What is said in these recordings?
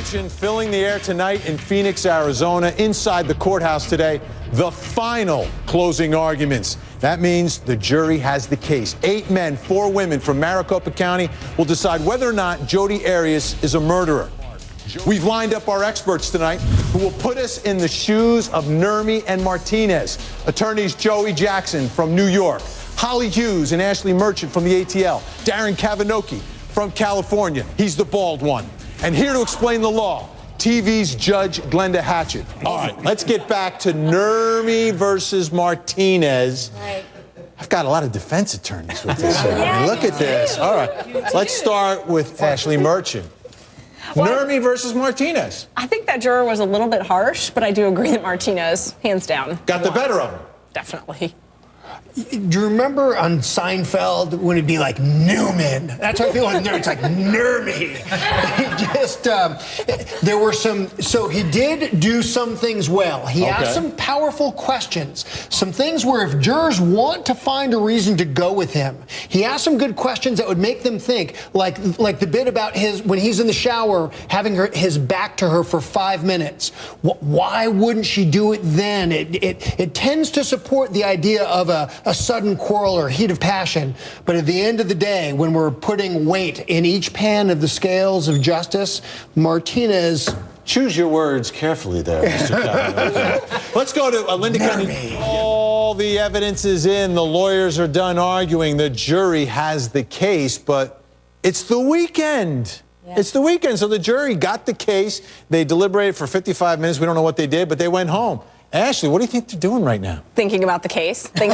Tension filling the air tonight in Phoenix, Arizona. Inside the courthouse today, the final closing arguments. That means the jury has the case. 8 men, 4 women from Maricopa County will decide whether or not Jodi Arias is a murderer. We've lined up our experts tonight who will put us in the shoes of Nurmi and Martinez. Attorneys Joey Jackson from New York, Holly Hughes and Ashleigh Merchant from the ATL, Darren Kavanoki from California. He's the bald one. And here to explain the law, TV's Judge Glenda Hatchett. All right, let's get back to Nurmi versus Martinez. Right. I've got a lot of defense attorneys with this. I mean, look at this. All right, let's start with Ashleigh Merchant. Nurmi versus Martinez. I think that juror was a little bit harsh, but I do agree that Martinez, hands down, got the better of him. Definitely. Do you remember on Seinfeld when it'd be like Newman? That's how I feel like it's like Nurmi. There were some, so he did do some things well. He asked some powerful questions. Some things where if jurors want to find a reason to go with him, he asked some good questions that would make them think, like the bit about when he's in the shower, having his back to her for 5 minutes. Why wouldn't she do it then? It tends to support the idea of a sudden quarrel or heat of passion. But at the end of the day, when we're putting weight in each pan of the scales of justice, Martinez... Choose your words carefully there, Mr. Kavanaugh. Let's go to Linda Kennedy. All the evidence is in. The lawyers are done arguing. The jury has the case, but it's the weekend. Yeah. It's the weekend, so the jury got the case. They deliberated for 55 minutes. We don't know what they did, but they went home. Ashleigh, what do you think they're doing right now? Thinking about the case. I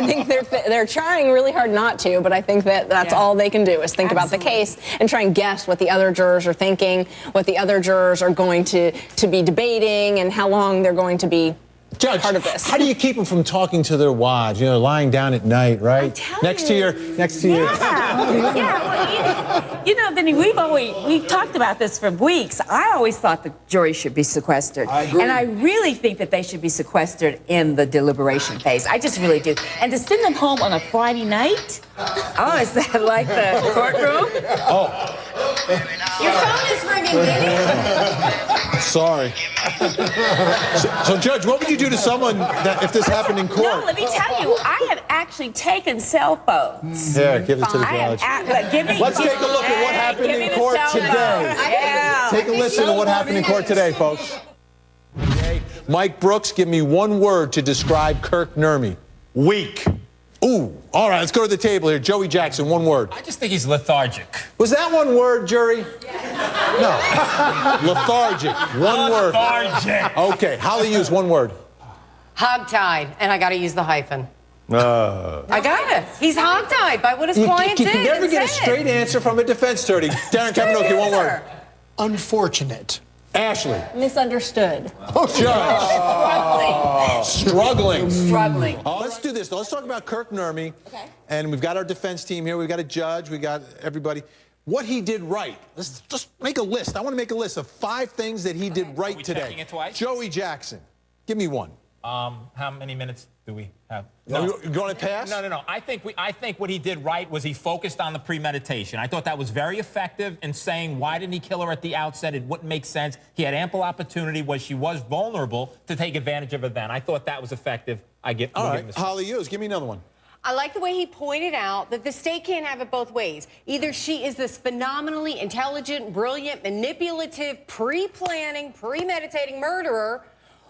think they're trying really hard not to, but I think that's all they can do is think about the case and try and guess what the other jurors are thinking, what the other jurors are going to be debating, and how long they're going to be Judge, part of this. How do you keep them from talking to their wives? You know, lying down at night, right? Next to your. Yeah, you know, Vinny, we've talked about this for weeks. I always thought the jury should be sequestered. I agree. And I really think that they should be sequestered in the deliberation phase. I just really do. And to send them home on a Friday night? Oh, is that like the courtroom? Oh. Your phone is ringing, Vinny. Sorry. So, Judge, what would you do to someone that if this happened in court? No, let me tell you, I have actually taken cell phones. Here, give it to the judge. Let's take a look at what happened in court today. Yeah. Take a listen to what happened in court today, folks. Okay. Mike Brooks, give me one word to describe Kirk Nurmi. Weak. Ooh. All right, let's go to the table here. Joey Jackson, one word. I just think he's lethargic. Was that one word, jury? No. Lethargic. One word. Lethargic. Okay. Holly Hughes, one word. Hogtied, and I got to use the hyphen. I got it. He's hogtied by what his client You did. can never and get a said. straight answer from a defense attorney. Darren Kavanoki, one word. Unfortunate. Ashleigh. Misunderstood. Judge. Struggling. Struggling. Let's do this, though. Let's talk about Kirk Nurmi. Okay. And we've got our defense team here. We've got a judge. We got everybody. What he did right. Let's just make a list. I want to make a list of 5 things that he did right today. Checking it twice? Joey Jackson. Give me one. How many minutes do we have? No. You going to pass? No. I think what he did right was he focused on the premeditation. I thought that was very effective in saying why didn't he kill her at the outset? It wouldn't make sense. He had ample opportunity where she was vulnerable to take advantage of her then. I thought that was effective. All right, Holly Hughes, give me another one. I like the way he pointed out that the state can't have it both ways. Either she is this phenomenally intelligent, brilliant, manipulative, pre-planning, premeditating murderer,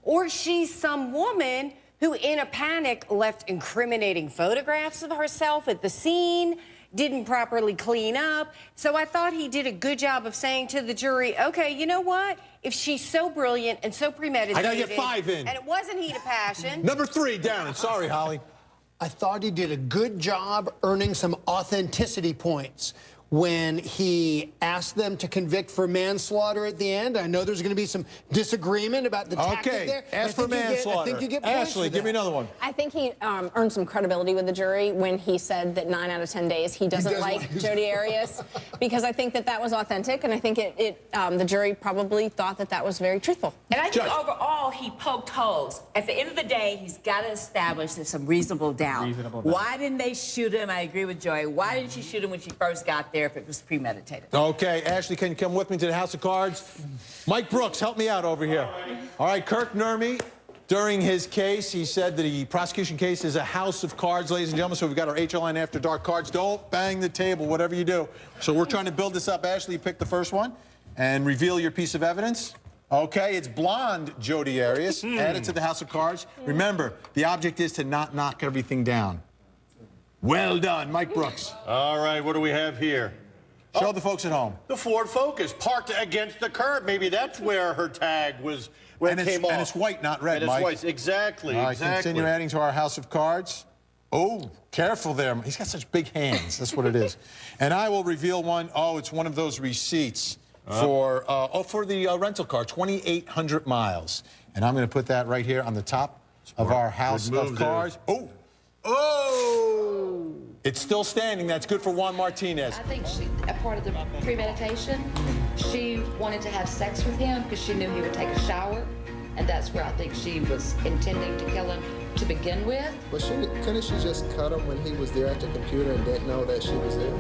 or she's some woman who, in a panic, left incriminating photographs of herself at the scene, didn't properly clean up. So I thought he did a good job of saying to the jury, okay, you know what? If she's so brilliant and so premeditated... I gotta get 5 in. And it wasn't heat of passion... Number 3, Darren. Sorry, Holly. I thought he did a good job earning some authenticity points when he asked them to convict for manslaughter at the end. I know there's going to be some disagreement about the tactic there. Ask for manslaughter. I think you get points Ashleigh, give me another one. I think he earned some credibility with the jury when he said that 9 out of 10 days he doesn't like Jodi Arias, because I think that was authentic, and I think the jury probably thought that was very truthful. And I think overall he poked holes. At the end of the day, he's got to establish there's some reasonable doubt. Why didn't they shoot him? I agree with Joy. Why didn't she shoot him when she first got there? there if it was premeditated. Okay, Ashley, can you come with me to the House of Cards? Mike Brooks, help me out over here. All right, Kirk Nurmi, during his case, he said that the prosecution case is a house of cards, ladies and gentlemen, so we've got our HLN After Dark cards. Don't bang the table, whatever you do. So we're trying to build this up. Ashley, you pick the first one and reveal your piece of evidence. Okay, it's blonde Jodi Arias. Add it to the House of Cards. Remember, the object is to not knock everything down. Well done, Mike Brooks. All right, what do we have here? Show the folks at home. The Ford Focus, parked against the curb. Maybe that's where her tag was when it came off. And it's white, not red, and Mike. it's white, exactly, All right, exactly. continue adding to our House of Cards. Oh, careful there. He's got such big hands. That's what it is. And I will reveal one. Oh, it's one of those receipts for the rental car, 2,800 miles. And I'm going to put that right here on the top of our House of Cards. Oh! Oh! It's still standing. That's good for Juan Martinez. I think a part of the premeditation, she wanted to have sex with him because she knew he would take a shower, and that's where I think she was intending to kill him to begin with. But couldn't she just cut him when he was there at the computer and didn't know that she was there?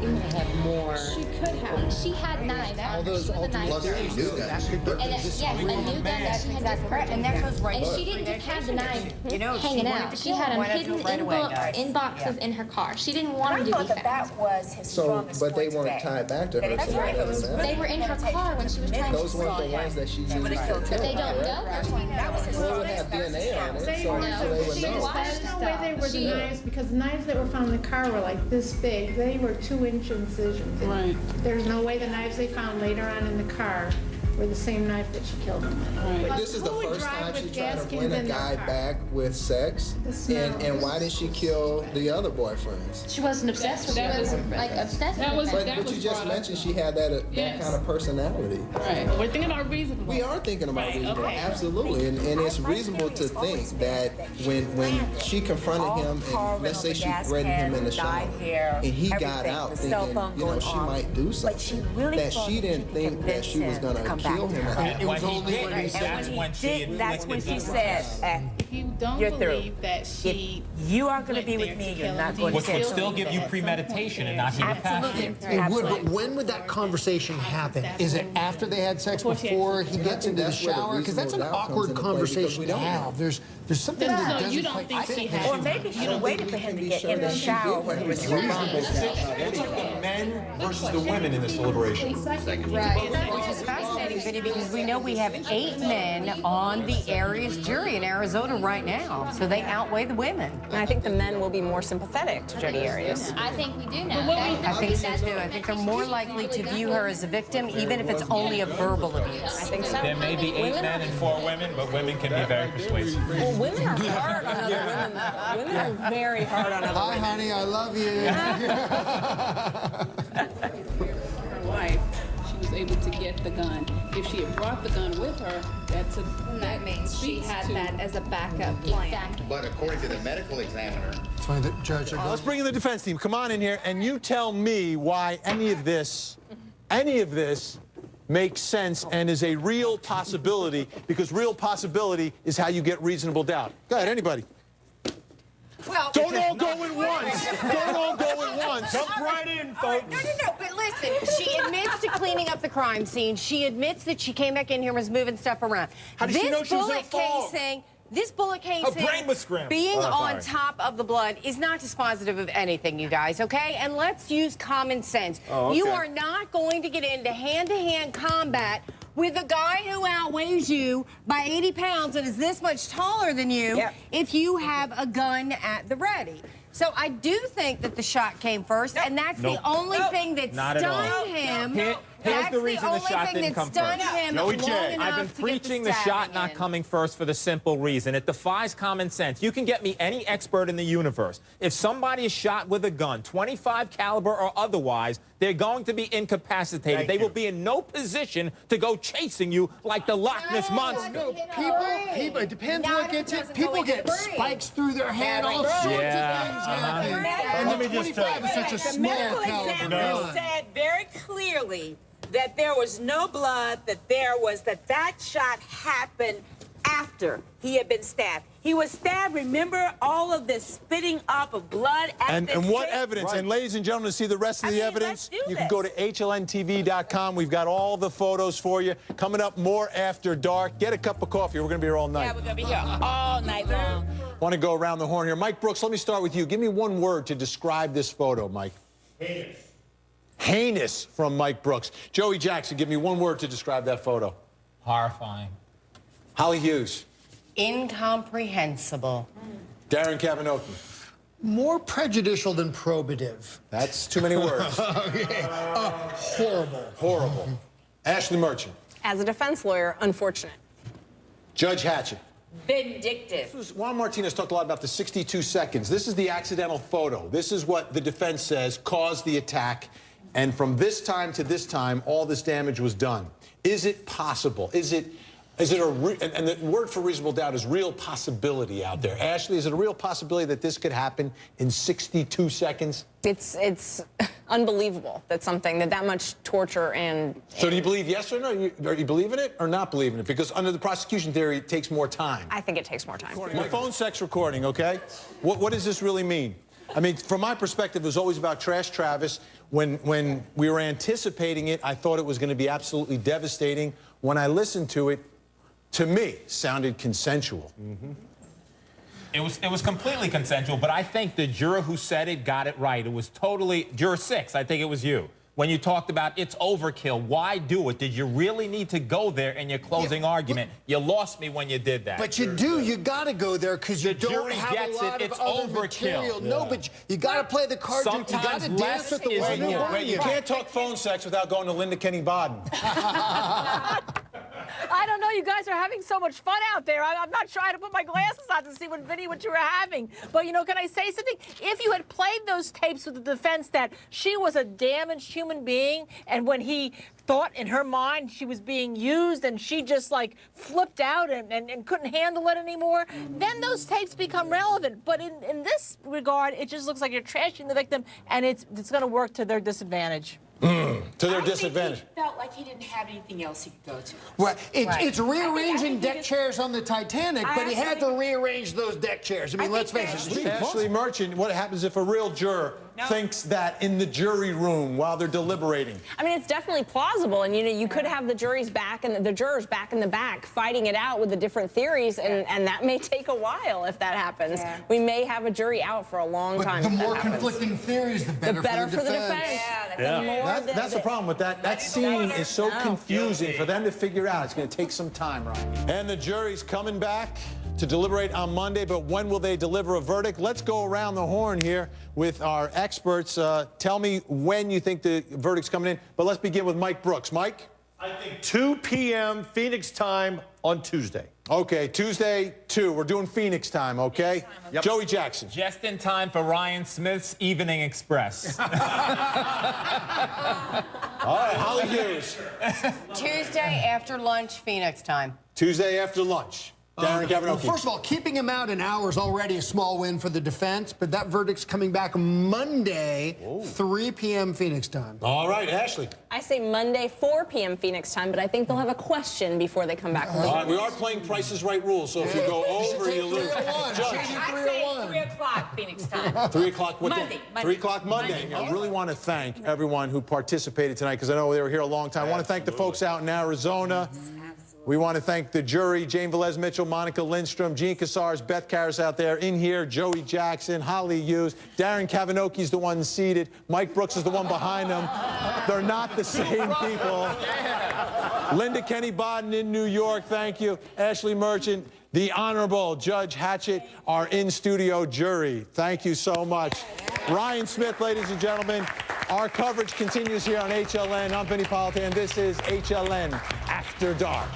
He would have more. She could have. She had knives. She was a knife. And new gun. yes, a new gun that she had. That's correct. And that goes right. And she didn't just have the knife hanging out. She kill had him. them hidden in boxes in her car. She didn't want him to be found. That was his strongest But they point weren't today. tied back to her. That's so right. it doesn't matter. They were in her car when she was trying to Those weren't the ones that she used to kill. They don't know. That was his Well, it would strongest. have DNA on it, so they would know. There's no way they were the knives, because the knives that were found in the car were like this big. They were 2-inch incisions. Right. There's no way the knives they found later on in the car were the same knife that she killed him with. But this is the first time she tried to win a in their guy car. back with sex. And why did she kill the other boyfriends? She wasn't obsessed with him. She was like obsessed with him. But you just mentioned she had that kind of personality. Right. We're thinking about reasonable. We are thinking about Right, reasonable, okay. absolutely, and it's reasonable to think that when she confronted him, and let's say she threatened him in the shower, and he got out thinking, she might do something, that she didn't think that she was going to kill him. And when he did, that's when she said, If you don't You're through. believe that she you are going to went be there with me, to you're kill not him, going do to which would kill still him. give you premeditation and not human passion. It would, but when would that conversation happen? Is it after they had sex, before he gets into the that's where the shower? Because that's an reasonable doubt comes awkward into play, because conversation we to don't know. have. There's something So that you doesn't don't quite think she fit. had- Or maybe she waited for him to get in the shower when he was It's like the men versus the women in this deliberation. Which is fascinating, Vinny, because we know we have 8 men on the Arias jury in Arizona right now, so they outweigh the women. And I think the men will be more sympathetic to Jodi Arias. I think we do now. I think so too. I think they're more likely to view her as a victim, even if it's only a verbal abuse. I think so. There may be 8 men and 4 women, but women can be very persuasive. Well, women are hard on other women, though. Women are very hard on other Hi, women. honey, I love you. Her wife, she was able to get the gun. If she had brought the gun with her, That means she speaks had to- that as a backup plan. But according to the medical examiner, That's why the judge. Let's bring in the defense team. Come on in here, and you tell me why any of this makes sense and is a real possibility, because real possibility is how you get reasonable doubt. Go ahead, anybody. Well, Don't all go at once. Don't all go at once. Jump right in, folks. No, but listen, she admits to cleaning up the crime scene. She admits that she came back in here and was moving stuff around. How did she know she was at fault? This bullet casing, brain was scrambled. being Oh, on sorry. top of the blood is not dispositive of anything, you guys, okay? And let's use common sense. Oh, You okay. are not going to get into hand-to-hand combat with a guy who outweighs you by 80 pounds and is this much taller than you if you have a gun at the ready. So I do think that the shot came first, and that's the only thing that Not at all. stunned him. Here's That's the reason the only shot thing didn't that come stunned first. him Joey long J. enough I've been to get preaching the the shot stabbing not in. coming first for the simple reason. It defies common sense. You can get me any expert in the universe. If somebody is shot with a gun, 25 caliber or otherwise, they're going to be incapacitated. They will be in no position to go chasing you like the Loch Ness Monster. No, people, it depends what gets hit. People get spikes through their head, all sorts of things happen. And Let me the just tell 25 is such a The small medical caliber examiner gun. said very clearly that there was no blood, that that shot happened after he had been stabbed. He was stabbed. Remember all of this spitting up of blood at this And what scene? evidence? And ladies and gentlemen, to see the rest of the evidence, let's do you can go to HLNTV.com. We've got all the photos for you. Coming up more after dark. Get a cup of coffee. We're going to be here all night. Yeah, we're going to be here all night long. Want to go around the horn here. Mike Brooks, let me start with you. Give me one word to describe this photo, Mike. Heinous. Heinous from Mike Brooks. Joey Jackson, give me one word to describe that photo. Horrifying. Holly Hughes. Incomprehensible. Darren Kavanaugh. More prejudicial than probative. That's too many words. Okay. Horrible. Horrible. Ashleigh Merchant. As a defense lawyer, unfortunate. Judge Hatchett. Vindictive. Juan Martinez talked a lot about the 62 seconds. This is the accidental photo. This is what the defense says caused the attack. And from this time to this time, all this damage was done. Is it possible? Is it and the word for reasonable doubt is real possibility out there. Ashleigh, is it a real possibility that this could happen in 62 seconds? It's unbelievable that that much torture and... So do you believe yes or no? Are you believing it or not believing it? Because under the prosecution theory, it takes more time. I think it takes more time. Your phone sex recording, okay? What does this really mean? I mean, from my perspective, it was always about Trash Travis. When we were anticipating it, I thought it was going to be absolutely devastating. When I listened to it, to me, sounded consensual. Mm-hmm. It was completely consensual, but I think the juror who said it got it right. It was totally, juror 6, I think it was you. When you talked about it's overkill, why do it? Did you really need to go there in your closing argument? You lost me when you did that. But you do. You got to go there because you don't jury have gets a lot it. of It's other overkill. material. No, but you got to play the cards. You got Sometimes to less dance with the is one who more. won You can't talk phone sex without going to Linda Kenny Bodden. I don't know. You guys are having so much fun out there. I'm not trying to put my glasses on to see what you were having. But, you know, can I say something? If you had played those tapes with the defense that she was a damaged human being, and when he thought in her mind she was being used and she just, like, flipped out and couldn't handle it anymore, then those tapes become relevant. But in this regard, it just looks like you're trashing the victim, and it's going to work to their disadvantage. To their disadvantage. He felt like he didn't have anything else he could go to. Right. It's rearranging deck chairs on the Titanic, but he had to rearrange those deck chairs. I mean, let's face it. Ashleigh Merchant, what happens if a real juror thinks that in the jury room while they're deliberating? I mean, it's definitely plausible, and you could have the jury's back and the jurors back in the back fighting it out with the different theories, and that may take a while if that happens. Yeah. We may have a jury out for a long time. The more conflicting theories, the better for the defense. That's the problem with that. That scene is so confusing for them to figure out. It's going to take some time, Ryan. And the jury's coming back to deliberate on Monday, but when will they deliver a verdict? Let's go around the horn here with our experts. Tell me when you think the verdict's coming in, but let's begin with Mike Brooks. Mike? I think 2 p.m. Phoenix time on Tuesday. Okay, Tuesday, 2. We're doing Phoenix time, okay? Yep. Joey Jackson. Just in time for Ryan Smith's Evening Express. All right, Holly Hughes. Tuesday after lunch, Phoenix time. Tuesday after lunch. Darren Kavanaugh. Well, first of all, keeping him out an hour is already a small win for the defense, but that verdict's coming back Monday, 3 p.m. Phoenix time. All right, Ashleigh. I say Monday, 4 p.m. Phoenix time, but I think they'll have a question before they come back. All right, we are playing Price is Right rules, so if you go over, you lose. I say 3 o'clock Phoenix time. 3 o'clock what Monday. day? 3 o'clock Monday. I really want to thank everyone who participated tonight because I know they were here a long time. I want to thank the folks out in Arizona. We want to thank the jury, Jane Velez Mitchell, Monica Lindstrom, Gene Cassars, Beth Karras out there in here, Joey Jackson, Holly Hughes, Darren Kavanaugh the one seated, Mike Brooks is the one behind them. They're not the same people. Linda Kenny Bodden in New York, thank you. Ashleigh Merchant, the Honorable Judge Hatchett, our in-studio jury. Thank you so much. Ryan Smith, ladies and gentlemen. Our coverage continues here on HLN. I'm Vinny Politan. This is HLN After Dark.